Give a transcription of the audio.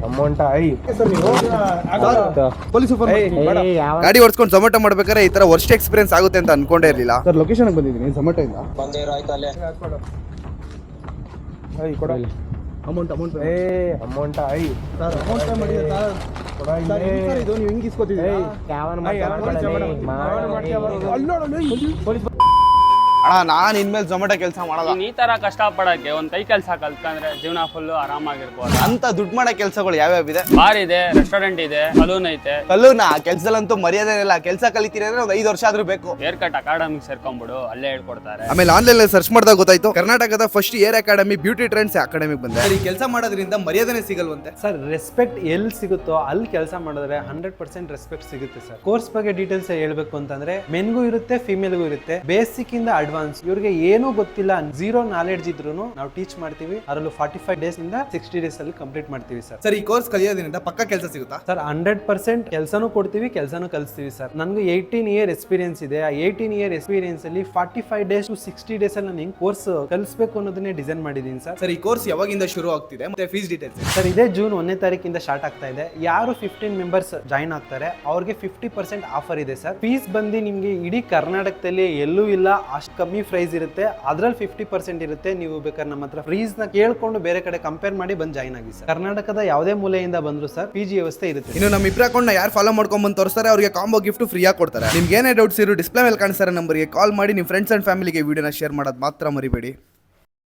Amount ಗಾಡಿ ಓಡಿಸ್ಕೊಂಡು Zomato ಮಾಡ್ಬೇಕಾದ್ರೆ ಈ ತರ ವರ್ಸ್ಟ್ ಎಕ್ಸ್ಪೀರಿಯನ್ಸ್ ಆಗುತ್ತೆ ಅಂತ ಅನ್ಕೊಂಡೇ ಇರಲಿಲ್ಲ ಸರ್. ಲೊಕೇಶನ್ ಬಂದಿದ್ದೀನಿ ಝೊಮ್ಯಾಟೊ ಇಂದ. ಅಮೌಂಟ್ ಅಮೌಂಟ್ ಅಣ್ಣ ನಾನ್ ಇನ್ಮೇಲೆ ಝೊಮ್ಯಾಟೊ ಕೆಲಸ ಮಾಡಲ್ಲ. ಈ ತರ ಕಷ್ಟ ಪಡಕ್ಕೆ ಒಂದ್ ಕೈ ಕೆಲಸ ಕಲ್ತ್ಕೊಂಡ್ರೆ ಜೀವನ ಫುಲ್ ಆರಾಮಾಗಿರ್ಬೋದು. ಅಂತ ದುಡ್ಡು ಮಾಡೋ ಕೆಲಸಗಳು ಯಾವ್ಯಾವ ಇದೆ? ಬಾರ್ ಇದೆ, ರೆಸ್ಟೋರೆಂಟ್ ಇದೆ, ಸಲೂನ್ ಐತೆ. ಕಲ್ಲೂನ ಕೆಲಸದಲ್ಲಂತೂ ಮರ್ಯಾದೆ ಇಲ್ಲ. ಕೆಲಸ ಕಲಿತೀರಿ ಅಂದ್ರೆ ಒಂದು 5 ವರ್ಷ ಆದ್ರೂ ಬೇಕು. ಹೇರ್ ಕಟ್ ಅಕಾಡೆಮಿ ಸೇರ್ಕೊಂಡ್ಬಿಡು, ಅಲ್ಲೇ ಹೇಳ್ಕೊಡ್ತಾರೆ. ಆಮೇಲೆ ಆನ್ಲೈನ್ ಸರ್ಚ್ ಮಾಡಿದಾಗ ಗೊತ್ತಾಯ್ತು ಕರ್ನಾಟಕದ first air academy beauty trends ಅಕಾಡೆಮಿಗೆ ಬಂದೆ. ಈ ಕೆಲಸ ಮಾಡೋದ್ರಿಂದ ಮರ್ಯಾದೆನೇ ಸಿಗಲ್ವಂತೆ ಸರ್. ರೆಸ್ಪೆಕ್ಟ್ ಎಲ್ಲಿ ಸಿಗುತ್ತೋ ಅಲ್ಲಿ ಕೆಲಸ ಮಾಡಿದ್ರೆ 100% ರೆಸ್ಪೆಕ್ಟ್ ಸಿಗುತ್ತೆ ಸರ್. ಕೋರ್ಸ್ ಬಗ್ಗೆ ಡೀಟೇಲ್ಸ್ ಹೇಳ್ಬೇಕು ಅಂತಂದ್ರೆ ಮೆನ್ಗೂ ಇರುತ್ತೆ, ಫಿಮೇಲ್ಗೂ ಇರುತ್ತೆ. ಬೇಸಿಕ್ ಇಂದ ಅಡ್ವಾನ್ಸ್ ಇವ್ರಿಗೆ ಏನೂ ಗೊತ್ತಿಲ್ಲ, 0 ನಾಲೆಡ್ಜ್ ಇದ್ರು ನಾವು ಟೀಚ್ ಮಾಡ್ತೀವಿ. ಅದರಲ್ಲೂ 45 ಡೇಸ್ ಇಂದ 60 ಡೇಸ್ ಅಲ್ಲಿ ಕಂಪ್ಲೀಟ್ ಮಾಡ್ತೀವಿ ಸರ್. ಸರ್, ಈ ಕೋರ್ಸ್ ಕಲಿಯೋದ್ರಿಂದ ಪಕ್ಕ ಕೆಲಸ ಸಿಗುತ್ತಾ ಸರ್? 100% ಕೆಲಸನೂ ಕೊಡ್ತೀವಿ, ಕೆಲಸನೂ ಕಲಿಸ್ತೀವಿ ಸರ್. ನನಗೆ 18 ಇಯರ್ ಎಕ್ಸ್ಪೀರಿಯನ್ಸ್ ಇದೆ. ಆ 18 ಇಯರ್ ಎಕ್ಸ್ಪೀರಿಯನ್ಸ್ ಅಲ್ಲಿ 45 ಡೇಸ್ ಟು 60 ಡೇಸ್ ಅಲ್ಲಿ ನಾನು ಕೋರ್ಸ್ ಕಲಿಸಬೇಕು ಅನ್ನೋದನ್ನೇ ಡಿಸೈನ್ ಮಾಡಿದೀನಿ ಸರ್. ಸರ್, ಈ ಕೋರ್ಸ್ ಯಾವಾಗಿಂದ ಶುರು ಆಗ್ತಿದೆ ಮತ್ತೆ ಫೀಸ್ ಡೀಟೇಲ್ಸ್? ಸರ್, ಇದೇ ಜೂನ್ 1ನೇ ತಾರೀಕಿಂದ ಸ್ಟಾರ್ಟ್ ಆಗ್ತಾ ಇದೆ. ಯಾರು 15 ಮೆಂಬರ್ಸ್ ಜಾಯಿನ್ ಆಗ್ತಾರೆ ಅವ್ರಿಗೆ 50% ಆಫರ್ ಇದೆ ಸರ್. ಫೀಸ್ ಬಂದು ನಿಮ್ಗೆ ಇಡೀ ಕರ್ನಾಟಕದಲ್ಲಿ ಎಲ್ಲೂ ಇಲ್ಲ, ಅಷ್ಟು ಕಮ್ಮಿ ಪ್ರೈಸ್ ಇರುತ್ತೆ. ಅದ್ರಲ್ಲಿ 50% ಇರುತ್ತೆ. ನೀವು ಬೇಕಾದ್ರೆ ನಮ್ಮ ಹತ್ರ ಫೀಸ್ ನ ಕೇಳ್ಕೊಂಡು ಬೇರೆ ಕಡೆ ಕಂಪೇರ್ ಮಾಡಿ ಬಂದು ಜಾಯಿನ್ ಆಗಿ ಸರ್. ಕರ್ನಾಟಕದ ಯಾವುದೇ ಮೂಲೆಯಿಂದ ಬಂದ್ರು ಸರ್ PG ವ್ಯವಸ್ಥೆ ಇರುತ್ತೆ. ಇನ್ನು ನಮ್ಮ ಇಬ್ರ ಅಕೌಂಟ್ ನ ಯಾರು ಫಾಲೋ ಮಾಡ್ಕೊಂಡ್ ಬಂದು ತೋರಿಸ್ತಾರೆ ಅವ್ರಿಗೆ ಕಾಂಬೋ ಗಿಫ್ಟ್ ಫ್ರೀ ಆಗಿ ಕೊಡ್ತಾರೆ. ನಿಮ್ಗೆ ಏನೇ ಡೌಟ್ಸ್ ಇರೋ ಡಿಸ್ಪ್ಲೇ ಮೇಲೆ ಕಾಣಿಸ್ತಾರೆ ನಂಬರ್ಗೆ ಕಾಲ್ ಮಾಡಿ ನಿಮ್ಮ ಫ್ರೆಂಡ್ಸ್ ಅಂಡ್ ಫ್ಯಾಮಿಲಿಗೆ ವಿಡಿಯೋನ ಶೇರ್ ಮಾಡೋದು ಮಾತ್ರ ಮರಿಬೇಡಿ.